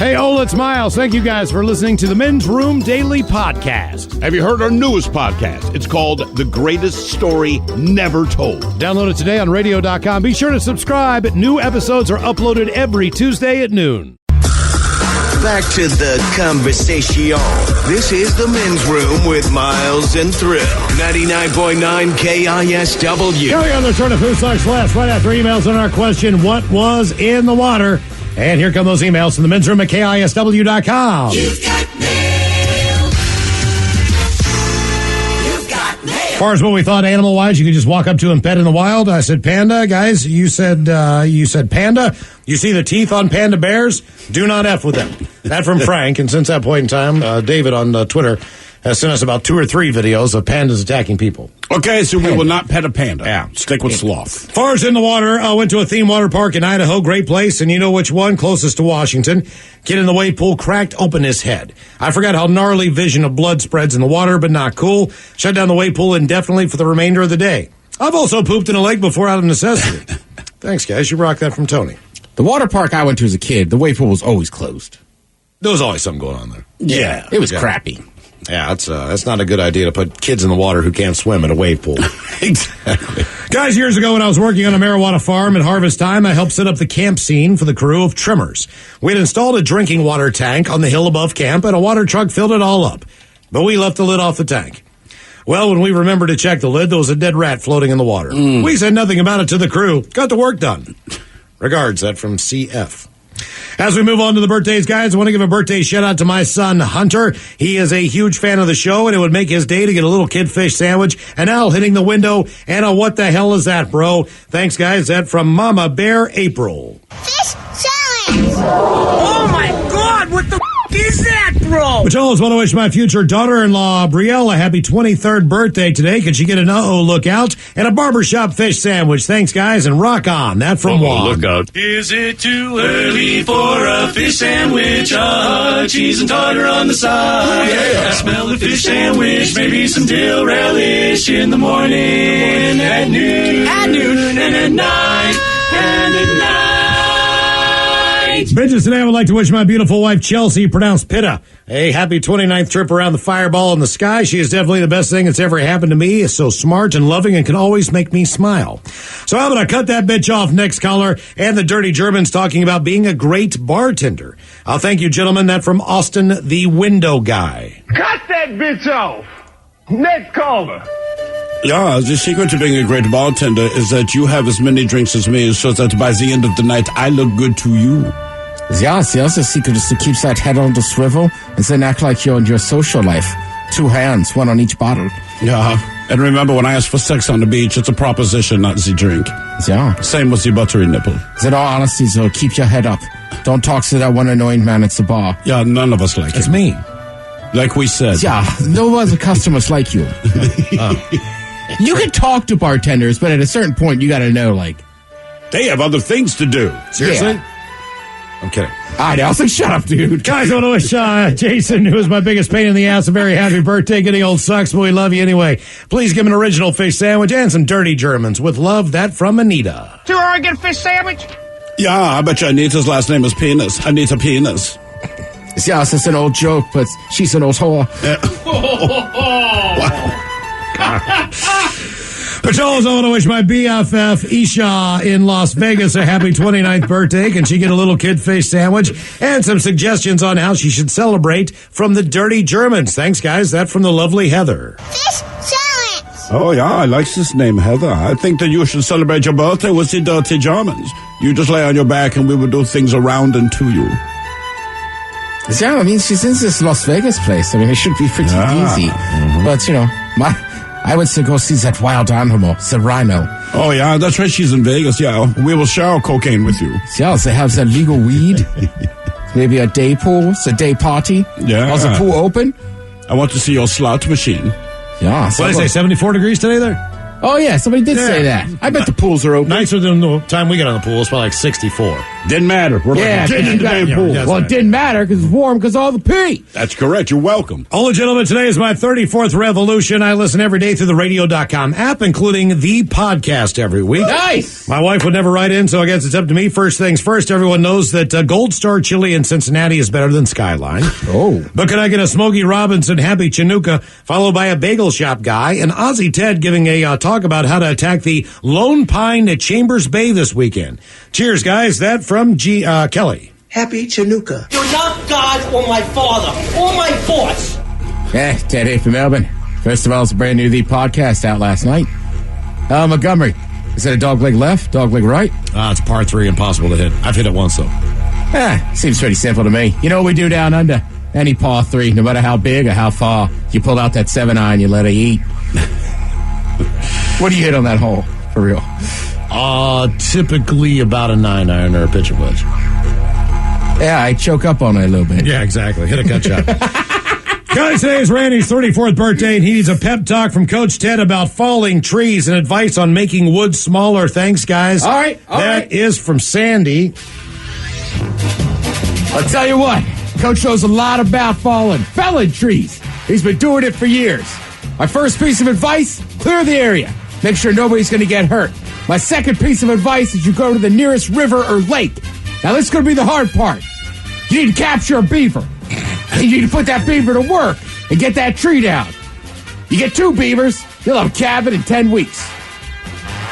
Hey, Ola, it's Miles. Thank you guys for listening to the Men's Room Daily Podcast. Have you heard our newest podcast? It's called The Greatest Story Never Told. Download it today on radio.com. Be sure to subscribe. New episodes are uploaded every Tuesday at noon. Back to the conversation. This is the Men's Room with Miles and Thrill. 99.9 KISW. Carry on the short of Who Sucks Last right after emails on our question, what was in the water? And here come those emails from the Men's Room at KISW.com. You've got mail. You've got mail. As far as what we thought animal-wise, you could just walk up to and pet in the wild. I said panda. Guys, you said panda. You see the teeth on panda bears? Do not F with them. That from Frank. And since that point in time, David on Twitter has sent us about 2 or 3 videos of pandas attacking people. Okay, so we will not pet a panda. Yeah, stick with sloth. As far as in the water, I went to a theme water park in Idaho. Great place. And you know which one? Closest to Washington. Kid in the wave pool cracked open his head. I forgot how gnarly vision of blood spreads in the water, but not cool. Shut down the wave pool indefinitely for the remainder of the day. I've also pooped in a lake before out of necessity. Thanks, guys. You rock that from Tony. The water park I went to as a kid, the wave pool was always closed. There was always something going on there. Yeah. It was crappy. Yeah, that's not a good idea to put kids in the water who can't swim in a wave pool. Exactly. Guys, years ago when I was working on a marijuana farm at harvest time, I helped set up the camp scene for the crew of trimmers. We had installed a drinking water tank on the hill above camp, and a water truck filled it all up. But we left the lid off the tank. Well, when we remembered to check the lid, there was a dead rat floating in the water. We said nothing about it to the crew. Got the work done. Regards, that from CF. As we move on to the birthdays, guys, I want to give a birthday shout-out to my son, Hunter. He is a huge fan of the show, and it would make his day to get a little kid fish sandwich, an owl hitting the window, and a what the hell is that, bro? Thanks, guys. That from Mama Bear April. Fish challenge! Oh my God! What the is that, bro? Which I always want to wish my future daughter-in-law, Brielle, a happy 23rd birthday today. Could she get an uh-oh look out and a barbershop fish sandwich? Thanks, guys, and rock on. That from Juan. Look out. Is it too early for a fish sandwich? Cheese and tartar on the side. I smell the fish sandwich, maybe some dill relish in the morning, at noon, and at night, and at night. Bitches, today I would like to wish my beautiful wife, Chelsea, pronounced Pitta, a happy 29th trip around the fireball in the sky. She is definitely the best thing that's ever happened to me. Is so smart and loving and can always make me smile. So how about I cut that bitch off? Next caller, and the Dirty Germans talking about being a great bartender. Thank you, gentlemen. That from Austin, the window guy. Cut that bitch off! Next caller. Yeah, the secret to being a great bartender is that you have as many drinks as me, so that by the end of the night, I look good to you. Yeah, the other secret is to keep that head on the swivel and then act like you're in your social life. 2 hands, 1 on each bottle. Yeah, and remember, when I ask for sex on the beach, it's a proposition, not the drink. Yeah. Same with the buttery nipple. In all honesty, so keep your head up. Don't talk to that one annoying man at the bar. Yeah, none of us like It's him. me. Like we said. Yeah, no other customers like you. You can talk to bartenders, but at a certain point, you gotta know, like... They have other things to do. Seriously? Yeah. I'm kidding. I know, so shut up, dude. Guys, I want to wish Jason, who is my biggest pain in the ass, a very happy birthday. Getting old sucks, but we love you anyway. Please give him an original fish sandwich and some Dirty Germans. With love, that from Anita. Too hard to get a fish sandwich? Yeah, I bet you Anita's last name is Penis. Anita Penis. Yeah, it's an old joke, but she's an old whore. Patrols, I want to wish my BFF, Isha, in Las Vegas a happy 29th birthday. Can she get a little kid fish sandwich? And some suggestions on how she should celebrate from the Dirty Germans. Thanks, guys. That from the lovely Heather. Fish challenge! Oh, yeah, I like this name, Heather. I think that you should celebrate your birthday with the Dirty Germans. You just lay on your back and we will do things around and to you. Yeah, I mean, she's in this Las Vegas place. I mean, it should be pretty easy. Mm-hmm. But, you know, I went to go see that wild animal, the rhino. Oh, yeah, that's right. She's in Vegas. Yeah, we will share cocaine with you. Yeah, they have that legal weed. Maybe a day pool, a day party. Yeah. Was the pool open? I want to see your slot machine. Yeah. What did I say, 74 degrees today there? Oh, yeah, somebody did say that. I bet the pools are open. Nicer than the time we got on the pool. It's probably like 64. Didn't matter. We're getting in the damn pool. Well, it didn't matter because it's warm because all the pee. That's correct. You're welcome. All gentlemen, today is my 34th revolution. I listen every day through the radio.com app, including the podcast every week. Nice. My wife would never write in, so I guess it's up to me. First things first, everyone knows that Gold Star Chili in Cincinnati is better than Skyline. Oh. But can I get a Smokey Robinson Happy Chinooka, followed by a bagel shop guy, and Ozzy Ted giving a talk about how to attack the Lone Pine at Chambers Bay this weekend. Cheers, guys. That from Kelly. Happy Chinooka. You're not God or my father or my boss. Ted here from Melbourne. First of all, it's a brand new The Podcast out last night. Montgomery, is that a dog leg left, dog leg right? It's par 3, impossible to hit. I've hit it once, though. Seems pretty simple to me. You know what we do down under? Any par 3, no matter how big or how far, you pull out that 7-iron, you let it eat. What do you hit on that hole, for real? Typically about a 9-iron or a pitcher wedge. Yeah, I choke up on it a little bit. Yeah, exactly. Hit a cut shot. Guys, today is Randy's 34th birthday, and he needs a pep talk from Coach Ted about falling trees and advice on making wood smaller. Thanks, guys. All right. That is from Sandy. I'll tell you what, Coach knows a lot about felling trees. He's been doing it for years. My first piece of advice, clear the area. Make sure nobody's going to get hurt. My second piece of advice is you go to the nearest river or lake. Now, this is going to be the hard part. You need to capture a beaver. You need to put that beaver to work and get that tree down. You get 2 beavers, you'll have a cabin in 10 weeks.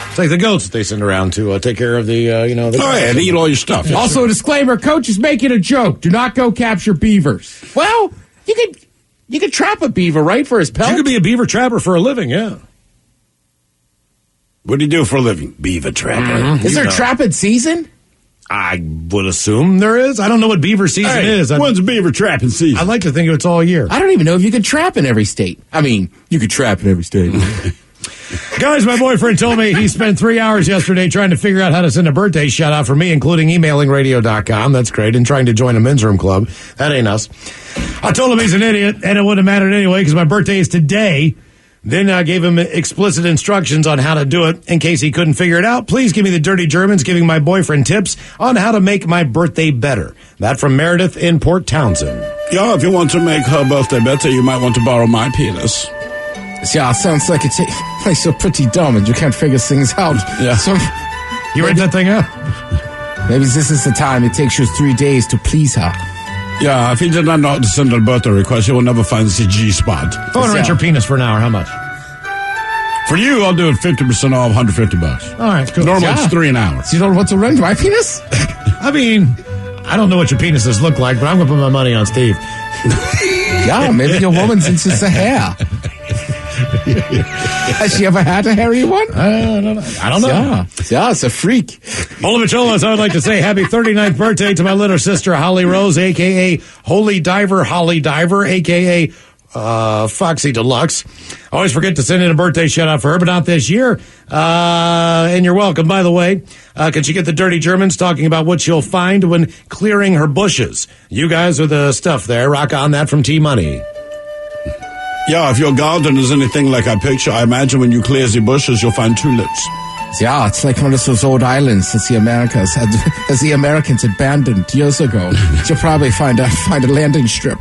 It's like the goats that they send around to take care of the, and eat all your stuff. Also, a disclaimer, Coach is making a joke. Do not go capture beavers. Well, you could trap a beaver, right, for his pelt? You could be a beaver trapper for a living, yeah. What do you do for a living? Beaver trapper. Mm-hmm. Is there trapping season? I would assume there is. I don't know what beaver season is. When's beaver trapping season? I'd like to think it's all year. I don't even know if you could trap in every state. I mean, you could trap in every state. Guys, my boyfriend told me he spent 3 hours yesterday trying to figure out how to send a birthday shout out for me, including emailing radio.com. That's great. And trying to join a men's room club. That ain't us. I told him he's an idiot, and it wouldn't have mattered anyway because my birthday is today. Then I gave him explicit instructions on how to do it. In case he couldn't figure it out, please give me the Dirty Germans giving my boyfriend tips on how to make my birthday better. That from Meredith in Port Townsend. Yeah, if you want to make her birthday better, you might want to borrow my penis. Yeah, sounds like it's like so pretty dumb and you can't figure things out. Yeah. So, you read that thing out? Maybe this is the time it takes you 3 days to please her. Yeah, if he did not know how to send a birthday request, he will never find the G spot. I want to rent your penis for an hour. How much? For you, I'll do it 50% off, $150. All right, cool. Normally it's $3 an hour. So you don't want to rent my penis? I mean, I don't know what your penises look like, but I'm going to put my money on Steve. Yeah, maybe your woman's into the hair. Has she ever had a hairy one? I don't know. Yeah, it's a freak. Olavicholas, I would like to say happy 39th birthday to my little sister, Holly Rose, a.k.a. Holy Diver, a.k.a. Foxy Deluxe. I always forget to send in a birthday shout out for her, but not this year. And you're welcome. By the way, can she get the Dirty Germans talking about what she'll find when clearing her bushes? You guys are the stuff there. Rock on. That from T-Money. Yeah, if your garden is anything like I picture, I imagine when you clear the bushes, you'll find tulips. Yeah, it's like one of those old islands that the Americans abandoned years ago. You'll probably find a landing strip.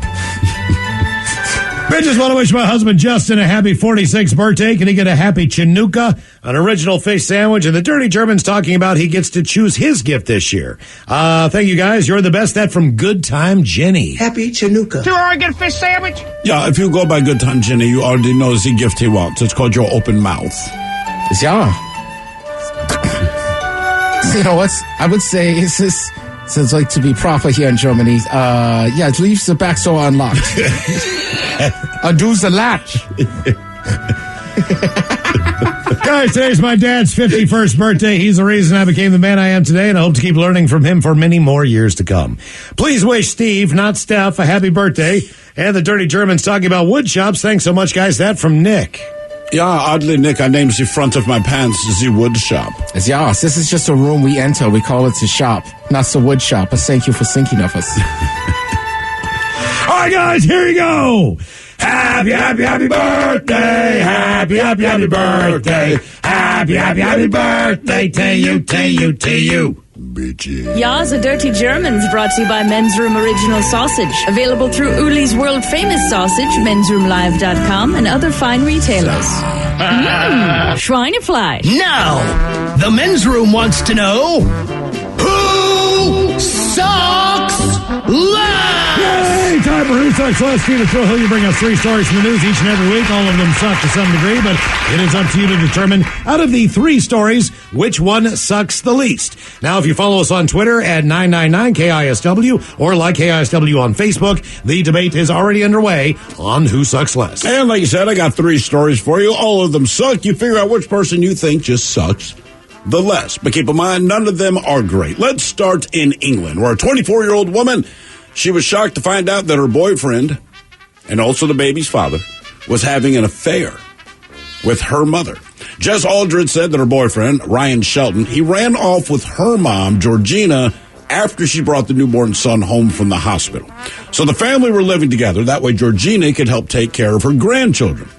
I just want to wish my husband Justin a happy 46th birthday. Can he get a happy Chinooka, an original fish sandwich, and the Dirty German's talking about he gets to choose his gift this year. Thank you guys. You're the best. That from Good Time Jenny. Happy Chinooka. Do I get a fish sandwich? Yeah, if you go by Good Time Jenny, you already know the gift he wants. It's called your open mouth. Yeah. You know what? I would say is this. So it's like to be proper here in Germany. It leaves the back door unlocked. Undo the latch. Guys, today's my dad's 51st birthday. He's the reason I became the man I am today, and I hope to keep learning from him for many more years to come. Please wish Steve, not Steph, a happy birthday. And the Dirty Germans talking about wood shops. Thanks so much, guys. That from Nick. Yeah, oddly, Nick, I named the front of my pants the wood shop. Yeah, this is just a room we enter. We call it the shop, not the wood shop. But thank you for thinking of us. All right, guys, here you go. Happy, happy, happy birthday. Happy, happy, happy birthday. Happy, happy, happy birthday to you, to you, to you. Ya's a Dirty Germans brought to you by Men's Room Original Sausage. Available through Uli's World Famous Sausage, mensroomlive.com, and other fine retailers. Schweinefleisch. Now, the men's room wants to know who sucks less? Yay! Time for Who Sucks Less. Tina Hill, you bring us 3 stories from the news each and every week. All of them suck to some degree, but it is up to you to determine, out of the 3 stories, which one sucks the least. Now, if you follow us on Twitter at 999KISW or like KISW on Facebook, the debate is already underway on Who Sucks Less. And like you said, I got 3 stories for you. All of them suck. You figure out which person you think just sucks the less. But keep in mind, none of them are great. Let's start in England, where a 24-year-old woman, she was shocked to find out that her boyfriend, and also the baby's father, was having an affair with her mother. Jess Aldred said that her boyfriend, Ryan Shelton, he ran off with her mom, Georgina, after she brought the newborn son home from the hospital. So the family were living together. That way Georgina could help take care of her grandchildren.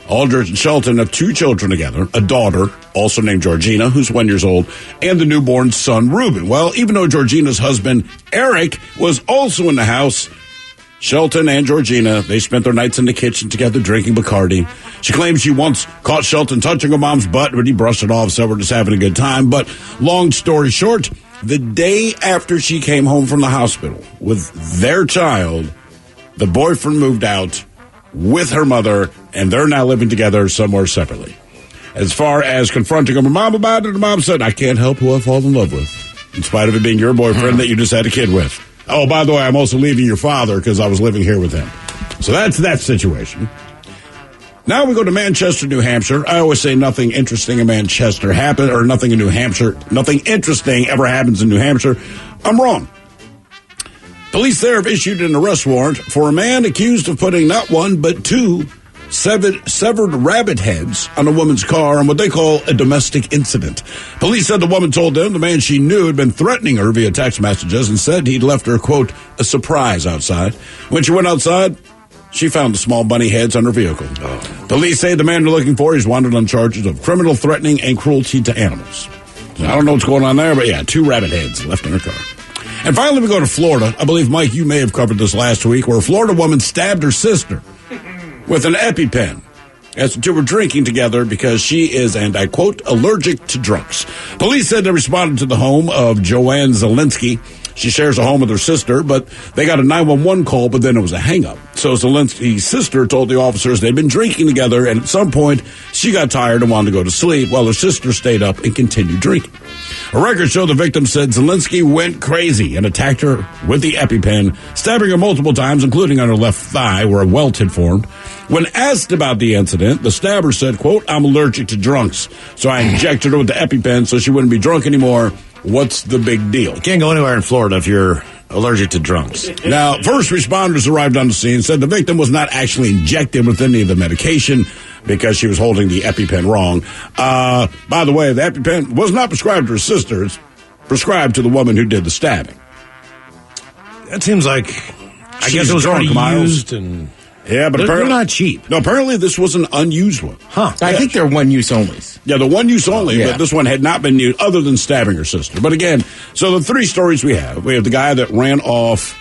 Aldred and Shelton have 2 children together, a daughter, also named Georgina, who's 1 year old, and the newborn son, Reuben. Well, even though Georgina's husband, Eric, was also in the house, Shelton and Georgina, they spent their nights in the kitchen together drinking Bacardi. She claims she once caught Shelton touching her mom's butt, but he brushed it off, so we're just having a good time. But long story short, the day after she came home from the hospital with their child, the boyfriend moved out with her mother, and they're now living together somewhere separately. As far as confronting her mom about it, her mom said, I can't help who I fall in love with, in spite of it being your boyfriend that you just had a kid with. Oh, by the way, I'm also leaving your father because I was living here with him. So that's that situation. Now we go to Manchester, New Hampshire. I always say nothing interesting in Manchester happened, or nothing in New Hampshire. Nothing interesting ever happens in New Hampshire. I'm wrong. Police there have issued an arrest warrant for a man accused of putting not 1 but 2 severed rabbit heads on a woman's car on what they call a domestic incident. Police said the woman told them the man she knew had been threatening her via text messages and said he'd left her, quote, a surprise outside. When she went outside, she found the small bunny heads on her vehicle. Police say the man they're looking for is wanted on charges of criminal threatening and cruelty to animals. I don't know what's going on there, but yeah, 2 rabbit heads left in her car. And finally, we go to Florida. I believe, Mike, you may have covered this last week, where a Florida woman stabbed her sister with an EpiPen as the 2 were drinking together because she is, and I quote, allergic to drunks. Police said they responded to the home of Joanne Zelinsky. She shares a home with her sister, but they got a 911 call, but then it was a hang-up. So Zelinsky's sister told the officers they'd been drinking together, and at some point, she got tired and wanted to go to sleep, while her sister stayed up and continued drinking. A record show the victim said Zelinsky went crazy and attacked her with the EpiPen, stabbing her multiple times, including on her left thigh, where a welt had formed. When asked about the incident, the stabber said, quote, I'm allergic to drunks, so I injected her with the EpiPen so she wouldn't be drunk anymore. What's the big deal? You can't go anywhere in Florida if you're allergic to drunks. Now, first responders arrived on the scene, said the victim was not actually injected with any of the medication because she was holding the EpiPen wrong. By the way, the EpiPen was not prescribed to her sister. It's prescribed to the woman who did the stabbing. That seems like, I guess it was already used and... Yeah, but they're not cheap. No, apparently this was an unused one. Huh. I think they're one-use only. Yeah, the one-use only, but this one had not been used other than stabbing her sister. But again, so the 3 stories we have the guy that ran off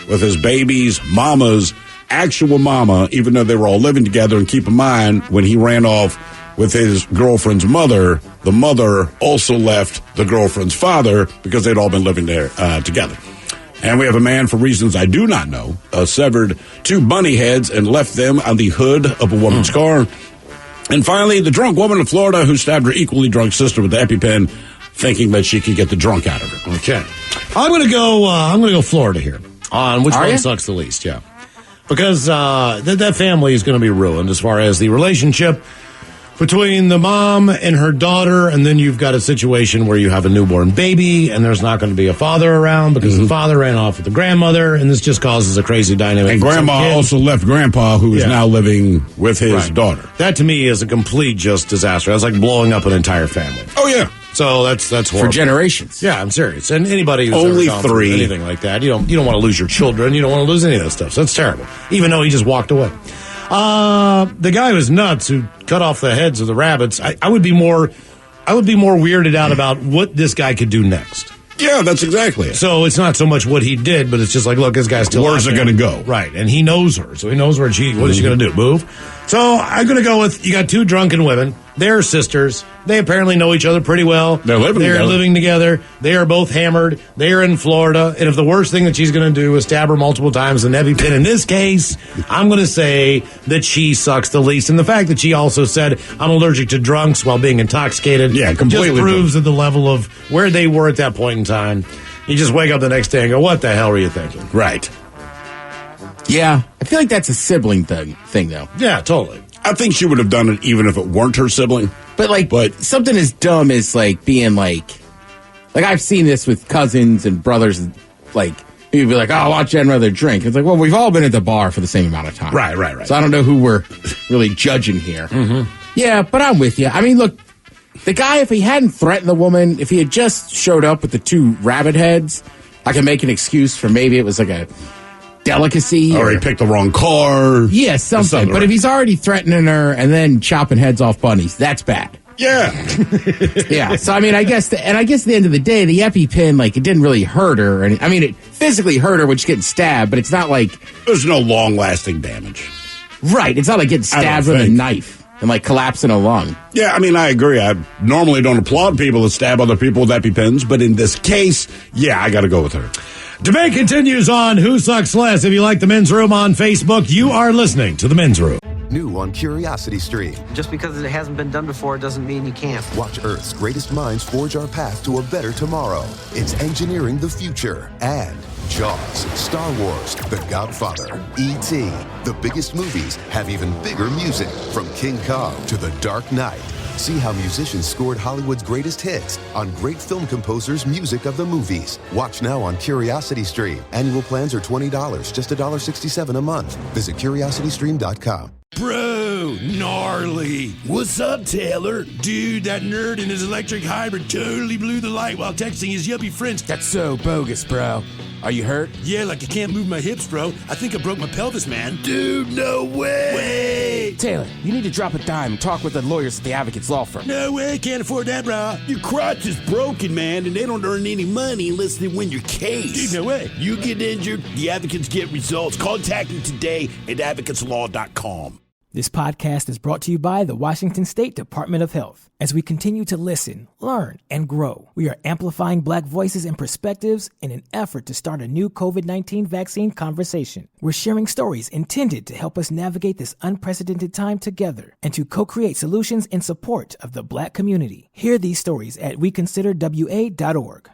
with his baby's mama's actual mama, even though they were all living together. And keep in mind, when he ran off with his girlfriend's mother, the mother also left the girlfriend's father because they'd all been living there together. And we have a man, for reasons I do not know, severed 2 bunny heads and left them on the hood of a woman's car. And finally, the drunk woman in Florida who stabbed her equally drunk sister with the EpiPen, thinking that she could get the drunk out of her. Okay, I'm going to go Florida here on which one sucks the least. Yeah, because that family is going to be ruined as far as the relationship between the mom and her daughter, and then you've got a situation where you have a newborn baby, and there's not going to be a father around because the father ran off with the grandmother, and this just causes a crazy dynamic. And grandma also left grandpa, who is now living with his daughter. That, to me, is a complete just disaster. That's like blowing up an entire family. Oh, yeah. So that's horrible. For generations. Yeah, I'm serious. And anybody who's only ever gone through anything like that, you don't want to lose your children. You don't want to lose any of that stuff. So that's terrible. Even though he just walked away. The guy was nuts who cut off the heads of the rabbits. I would be more weirded out about what this guy could do next. Yeah, that's exactly it. So it's not so much what he did, but it's just like, look, this guy's still Where's it going to go? Right, and he knows her, so he knows what is she going to do? Move? So I'm going to go with, you got two drunken women. They're sisters. They apparently know each other pretty well. They're living together. They are both hammered. They are in Florida. And if the worst thing that she's going to do is stab her multiple times with an EpiPen, in this case, I'm going to say that she sucks the least. And the fact that she also said, I'm allergic to drunks while being intoxicated, completely just proves at the level of where they were at that point in time. You just wake up the next day and go, what the hell were you thinking? Right. Yeah, I feel like that's a sibling thing though. Yeah, totally. I think she would have done it even if it weren't her sibling. But something as dumb as like being like I've seen this with cousins and brothers. Like people be like, "Oh, I want you another drink." It's like, well, we've all been at the bar for the same amount of time, right. So I don't know who we're really judging here. Mm-hmm. Yeah, but I'm with you. I mean, look, the guy, if he hadn't threatened the woman, if he had just showed up with the two rabbit heads, I can make an excuse for maybe it was like a delicacy. Or he picked the wrong car. Yeah, something. But if he's already threatening her and then chopping heads off bunnies, that's bad. Yeah. Yeah. So, I mean, I guess at the end of the day, the EpiPen, like, it didn't really hurt her. I mean, it physically hurt her when she's getting stabbed, but it's not like... There's no long-lasting damage. Right. It's not like getting stabbed with a knife and, like, collapsing a lung. Yeah, I mean, I agree. I normally don't applaud people that stab other people with EpiPens, but in this case, yeah, I got to go with her. Debate continues on Who Sucks Less. If you like the Men's Room on Facebook, you are listening to the Men's Room. New on Curiosity Stream. Just because it hasn't been done before doesn't mean you can't. Watch Earth's greatest minds forge our path to a better tomorrow. It's engineering the future. And Jaws, Star Wars, The Godfather, E.T. The biggest movies have even bigger music. From King Kong to The Dark Knight. See how musicians scored Hollywood's greatest hits on great film composers' music of the movies. Watch now on Curiosity Stream. Annual plans are $20, just $1.67 a month. Visit curiositystream.com. Bro, gnarly. What's up, Taylor? Dude, that nerd in his electric hybrid totally blew the light while texting his yuppie friends. That's so bogus, bro. Are you hurt? Yeah, like I can't move my hips, bro. I think I broke my pelvis, man. Dude, no way. Taylor, you need to drop a dime and talk with the lawyers at the Advocates Law Firm. No way, can't afford that, bro. Your crotch is broken, man, and they don't earn any money unless they win your case. Dude, no way. You get injured, the advocates get results. Contact them today at advocateslaw.com. This podcast is brought to you by the Washington State Department of Health. As we continue to listen, learn, and grow, we are amplifying Black voices and perspectives in an effort to start a new COVID-19 vaccine conversation. We're sharing stories intended to help us navigate this unprecedented time together and to co-create solutions in support of the Black community. Hear these stories at weconsiderwa.org.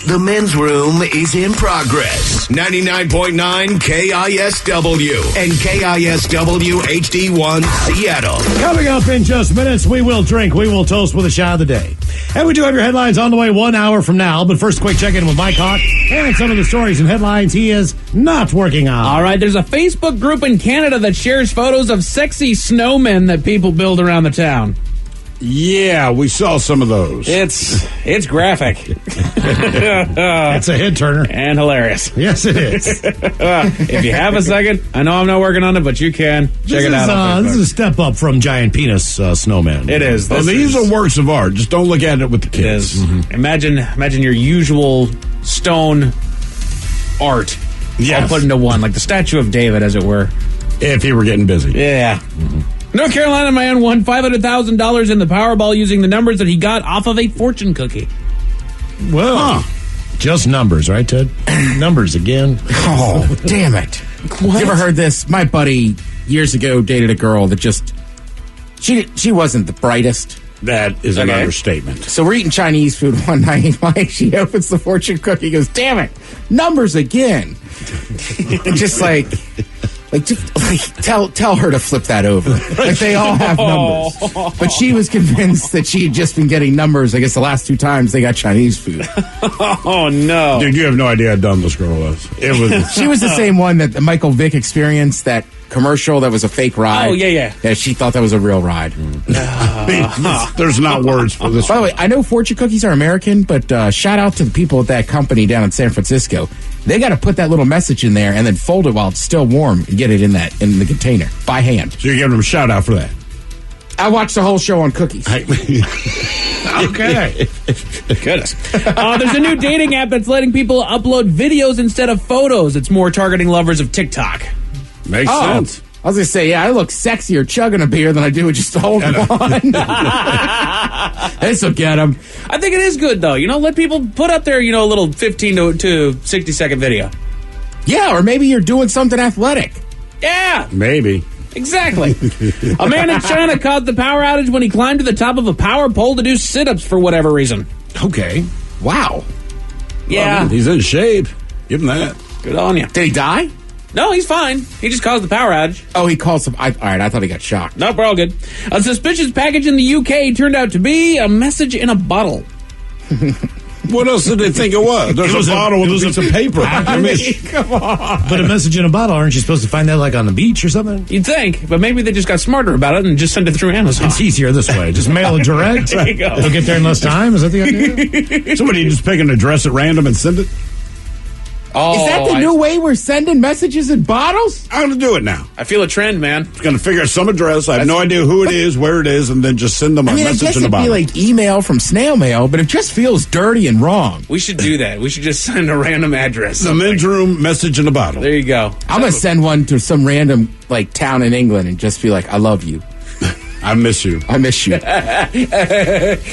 The Men's Room is in progress. 99.9 KISW and KISW HD1 Seattle. Coming up in just minutes, we will drink, we will toast with a shot of the day. And we do have your headlines on the way 1 hour from now. But first, a quick check-in with Mike Hawk and some of the stories and headlines he is not working on. All right, there's a Facebook group in Canada that shares photos of sexy snowmen that people build around the town. Yeah, we saw some of those. It's graphic. It's a head turner. And hilarious. Yes, it is. If you have a second, I know I'm not working on it, but you can. Check it out on Facebook. This is a step up from giant penis snowman. It is. These are works of art. Just don't look at it with the kids. It is. Mm-hmm. Imagine your usual stone art all put into one, like the Statue of David, as it were. If he were getting busy. Yeah. Mm-hmm. North Carolina man won $500,000 in the Powerball using the numbers that he got off of a fortune cookie. Well, just numbers, right, Ted? Numbers again. Oh, damn it. What? You ever heard this? My buddy years ago dated a girl that just, she wasn't the brightest. That is an understatement. So we're eating Chinese food one night. She opens the fortune cookie, goes, damn it, numbers again. And just tell her to flip that over. Like, they all have numbers. But she was convinced that she had just been getting numbers, I guess, the last 2 times they got Chinese food. Oh, no. Dude, you have no idea how dumb this girl was. She was the same one that the Michael Vick experienced, that commercial that was a fake ride. Oh, yeah. Yeah, she thought that was a real ride. There's not words for this. By the way, I know fortune cookies are American, but shout out to the people at that company down in San Francisco. They got to put that little message in there and then fold it while it's still warm and get it in the container by hand. So you're giving them a shout out for that. I watched the whole show on cookies. Okay. Goodness. There's a new dating app that's letting people upload videos instead of photos. It's more targeting lovers of TikTok. Makes sense. I was going to say, I look sexier chugging a beer than I do with just holding one. This will get them. I think it is good, though. Let people put up their, a little 15 to 60-second video. Yeah, or maybe you're doing something athletic. Yeah. Maybe. Exactly. A man in China caused the power outage when he climbed to the top of a power pole to do sit-ups for whatever reason. Okay. Wow. Yeah. Well, he's in shape. Give him that. Good on you. Did he die? No, he's fine. He just caused the power outage. Oh, he caused some... all right, I thought he got shocked. Nope, we're all good. A suspicious package in the UK turned out to be a message in a bottle. What else did they think it was? There's a bottle with a piece of paper. I mean, come on. But a message in a bottle, aren't you supposed to find that like on the beach or something? You'd think, but maybe they just got smarter about it and just sent it through Amazon. It's easier this way. Just mail it direct. There you go. They'll get there in less time. Is that the idea? Somebody just pick an address at random and send it? Oh, is that the new way we're sending messages in bottles? I'm going to do it now. I feel a trend, man. I'm going to figure out some address. I have no idea who it is, where it is, and then just send them a message in a bottle. I guess it'd be like email from snail mail, but it just feels dirty and wrong. We should do that. We should just send a random address. The men's room message in a bottle. There you go. I'm going to send one to some random town in England and just be like, I love you. I miss you. I miss you. I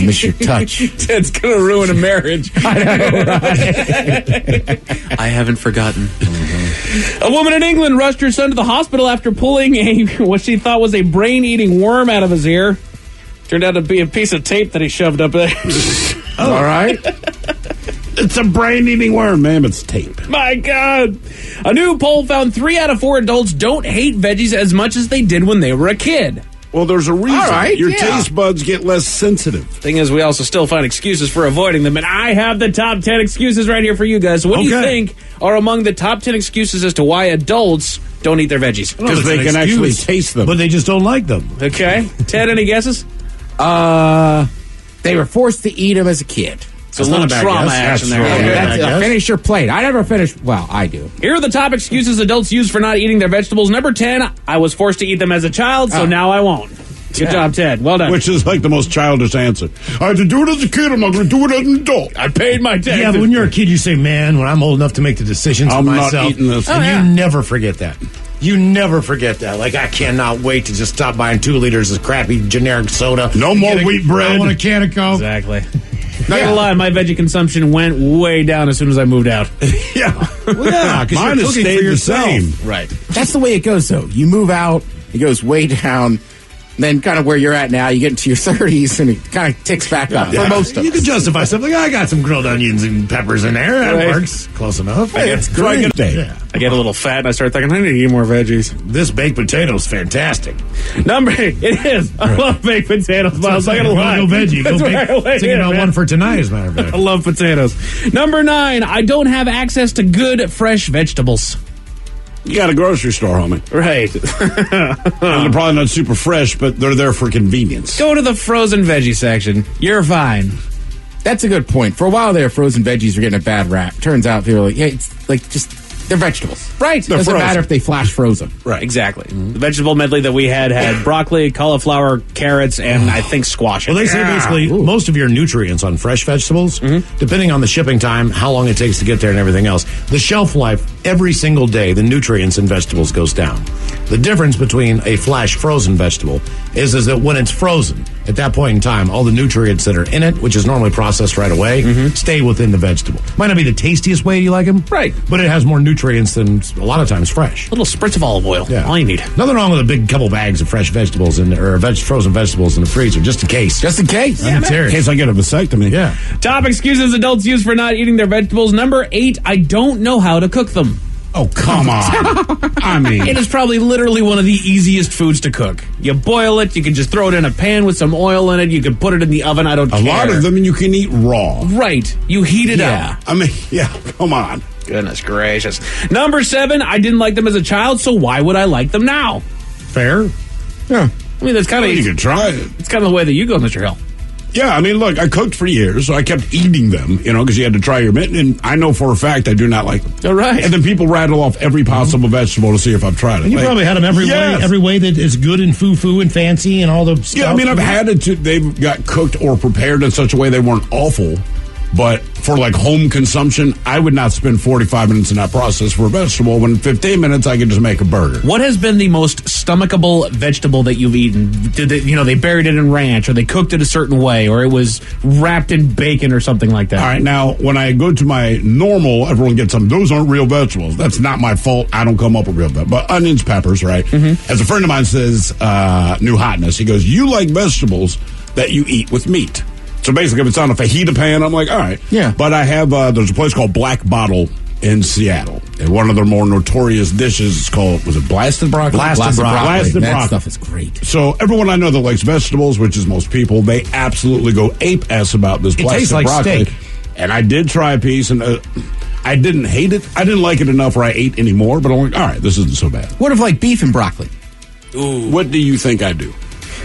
miss your touch. It's going to ruin a marriage. I know, right? I haven't forgotten. Mm-hmm. A woman in England rushed her son to the hospital after pulling what she thought was a brain-eating worm out of his ear. Turned out to be a piece of tape that he shoved up there. All right. It's a brain-eating worm, man. It's tape. My God. A new poll found 3 out of 4 adults don't hate veggies as much as they did when they were a kid. Well, there's a reason. All right, your taste buds get less sensitive. Thing is, we also still find excuses for avoiding them, and I have the top 10 excuses right here for you guys. So what do you think are among the top 10 excuses as to why adults don't eat their veggies? Because they can actually taste them. But they just don't like them. Okay. Ted, any guesses? They were forced to eat them as a kid. So a little trauma action there. Finish your plate. I never finished. Well, I do. Here are the top excuses adults use for not eating their vegetables. Number 10, I was forced to eat them as a child, so now I won't. Good job, Ted. Well done. Which is like the most childish answer. I had to do it as a kid. I'm not going to do it as an adult. I paid my taxes. Yeah, but when you're a kid, you say, man, when I'm old enough to make the decisions for myself. I'm not eating this. And you never forget that. You never forget that. Like, I cannot wait to just stop buying 2 liters of crappy generic soda. No more wheat bread. I want a can of Coke. Exactly. Not gonna lie, my veggie consumption went way down as soon as I moved out. Yeah. Well, yeah, because mine has stayed the same. Right. That's the way it goes, though. You move out, it goes way down. Then kind of where you're at now, you get into your 30s and it kind of ticks back up for most of us. You can justify stuff like, I got some grilled onions and peppers in there. That works. Close enough. It's great. I get a little fat and I start thinking, I need to eat more veggies. This baked potato's fantastic. It is. I love baked potatoes, Miles. I gotta lie. Go veggie. Go bake. Thinking about one for tonight, as a matter of fact. I love potatoes. Number 9, I don't have access to good, fresh vegetables. You got a grocery store, homie. Right. And they're probably not super fresh, but they're there for convenience. Go to the frozen veggie section. You're fine. That's a good point. For a while there, frozen veggies were getting a bad rap. Turns out people are like, yeah, it's like just, they're vegetables. Right. Doesn't matter if they flash frozen. Right. Exactly. Mm-hmm. The vegetable medley that we had broccoli, cauliflower, carrots, and I think squash. Well, they say basically most of your nutrients on fresh vegetables, depending on the shipping time, how long it takes to get there and everything else, the shelf life, every single day, the nutrients in vegetables goes down. The difference between a flash frozen vegetable is that when it's frozen, at that point in time, all the nutrients that are in it, which is normally processed right away, stay within the vegetable. Might not be the tastiest way you like them, right? But it has more nutrients than a lot of times fresh. A little spritz of olive oil, all you need. Nothing wrong with a big couple bags of fresh vegetables or frozen vegetables in the freezer, just in case. Just in case. In case I get a vasectomy. Yeah. Top excuses adults use for not eating their vegetables. Number 8, I don't know how to cook them. Oh, come on. I mean, it is probably literally one of the easiest foods to cook. You boil it, you can just throw it in a pan with some oil in it, you can put it in the oven, I don't care. A lot of them you can eat raw. Right. You heat it up. I mean, come on. Goodness gracious. Number 7, I didn't like them as a child, so why would I like them now? Fair. Yeah. I mean, that's kind of... You can try it. It's kind of the way that you go, Mr. Hill. Yeah, I mean, look, I cooked for years, so I kept eating them, because you had to try your mint, and I know for a fact I do not like them. All right. And then people rattle off every possible vegetable to see if I've tried it. And you probably had them every way that is good and foo-foo and fancy and all the stuff. Yeah, I mean, I've had it they've got cooked or prepared in such a way they weren't awful, but for like home consumption, I would not spend 45 minutes in that process for a vegetable when in 15 minutes I could just make a burger. What has been the most stomachable vegetable that you've eaten? Did they buried it in ranch, or they cooked it a certain way, or it was wrapped in bacon or something like that? All right, now, when I go to my normal, everyone gets some, those aren't real vegetables. That's not my fault. I don't come up with real vegetables. But onions, peppers, right? Mm-hmm. As a friend of mine says, New Hotness, he goes, you like vegetables that you eat with meat. So basically, if it's on a fajita pan, I'm like, all right. Yeah. But I have, there's a place called Black Bottle in Seattle. And one of their more notorious dishes is called, was it blasted broccoli? Blasted broccoli. That broccoli. stuff is great. So everyone I know that likes vegetables, which is most people, they absolutely go ape-ass about this blasted tastes like broccoli. steak. And I did try a piece, and I didn't hate it. I didn't like it enough where I ate anymore, but I'm like, all right, this isn't so bad. What if like beef and broccoli? Ooh. What do you think I do?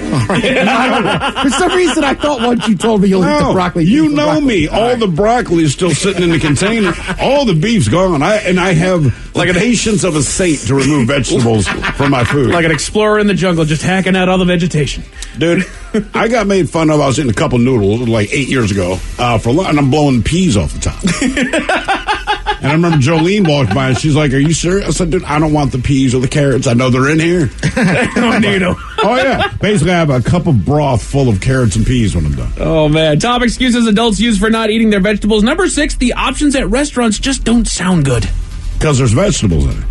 For some reason, I thought once you told me you'll eat the broccoli. You know me. All the broccoli is still sitting in the container. All the beef's gone. I have like the patience of a saint to remove vegetables from my food. Like an explorer in the jungle, just hacking out all the vegetation. Dude, I got made fun of. I was eating a couple noodles like 8 years ago for lunch, and I'm blowing peas off the top. And I remember Jolene walked by, and she's like, are you serious? I said, dude, I don't want the peas or the carrots. I know they're in here. I don't need them. Oh, yeah. Basically, I have a cup of broth full of carrots and peas when I'm done. Oh, man. Top excuses adults use for not eating their vegetables. Number 6, the options at restaurants just don't sound good. Because there's vegetables in it.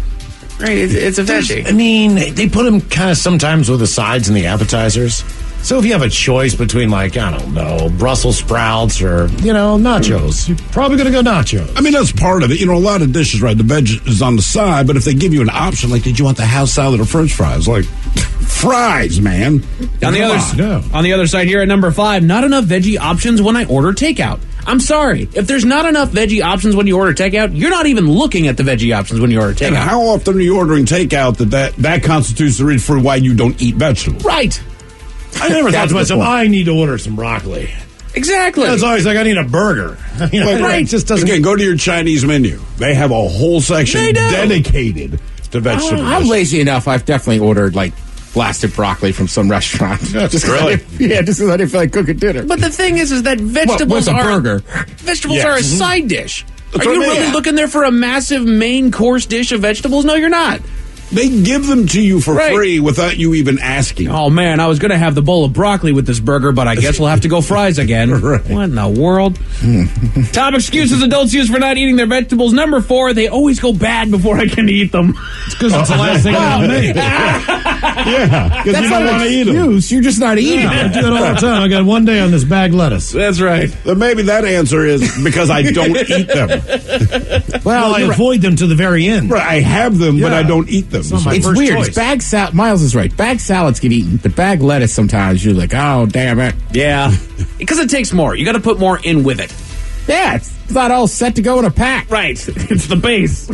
Right, it's a veggie. I mean, they put them kind of sometimes with the sides and the appetizers. So if you have a choice between, like, I don't know, Brussels sprouts or, nachos, you're probably going to go nachos. I mean, that's part of it. A lot of dishes, right, the veg is on the side, but if they give you an option, like, did you want the house salad or french fries? Like, fries, man. On the other side here at number 5, not enough veggie options when I order takeout. I'm sorry. If there's not enough veggie options when you order takeout, you're not even looking at the veggie options when you order takeout. And how often are you ordering takeout that constitutes the reason for why you don't eat vegetables? Right. I never thought to myself, I need to order some broccoli. Exactly. It's always like, I need a burger. Right. It just doesn't. Again, go to your Chinese menu. They have a whole section dedicated to vegetables. I'm lazy enough. I've definitely ordered like blasted broccoli from some restaurant. Just really? Just because I didn't feel like cooking dinner. But the thing is that vegetables a burger. Vegetables are a side dish. That's are you what I mean. really looking there for a massive main course dish of vegetables? No, you're not. They give them to you for free without you even asking. Oh, man, I was going to have the bowl of broccoli with this burger, but I guess we'll have to go fries again. Right. What in the world? Top excuses adults use for not eating their vegetables. Number 4, they always go bad before I can eat them. It's because it's the last thing I make. Yeah, because you don't want to eat them. You're just not eating I them. do it all the time. I got one day on this bag lettuce. That's right. Then maybe that answer is because I don't eat them. Well, I avoid them to the very end. Right, I have them, but I don't eat them. It's not my It's first weird. choice. It's bag salad. Miles is right. Bag salads get eaten, but bag lettuce sometimes you're like, oh, damn it. Yeah. Because it takes more. You got to put more in with it. Yeah, it's not all set to go in a pack. Right. It's the base.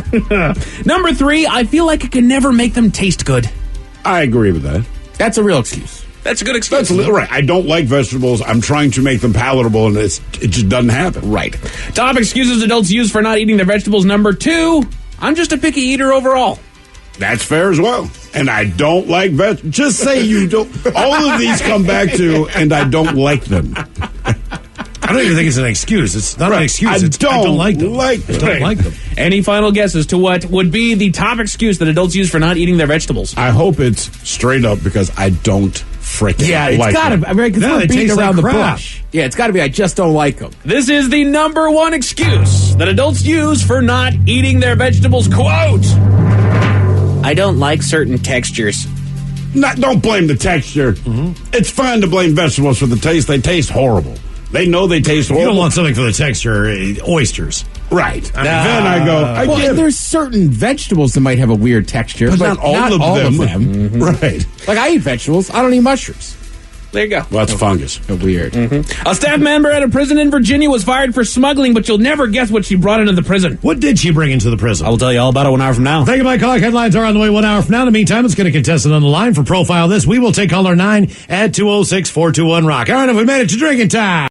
Number 3, I feel like I can never make them taste good. I agree with that. That's a real excuse. That's a good excuse. That's right. I don't like vegetables. I'm trying to make them palatable, and it just doesn't happen. Right. Top excuses adults use for not eating their vegetables. Number 2, I'm just a picky eater overall. That's fair as well. And I don't like vegetables. Just say you don't. All of these come back to, and I don't like them. I don't even think it's an excuse. It's not an excuse. I don't like them. I don't like them. Any final guesses to what would be the top excuse that adults use for not eating their vegetables? I hope it's straight up because I don't freaking it's got to be. I mean, because we're beating around the bush. Yeah, it's got to be. I just don't like them. This is the number 1 excuse that adults use for not eating their vegetables. Quote, I don't like certain textures. Don't blame the texture. Mm-hmm. It's fine to blame vegetables for the taste. They taste horrible. They know they taste horrible. You don't want something for the texture. Oysters. Right. Then I go, there's certain vegetables that might have a weird texture, but not all of them. Mm-hmm. Right. Like I eat vegetables. I don't eat mushrooms. There you go. Well, that's fungus. Weird. A staff member at a prison in Virginia was fired for smuggling, but you'll never guess what she brought into the prison. What did she bring into the prison? I will tell you all about it 1 hour from now. Thank you, Mike Clark. Headlines are on the way 1 hour from now. In the meantime, let's get a contestant on the line for Profile This. We will take caller 9 at 206-421-ROCK. All right, have we made it to drinking time?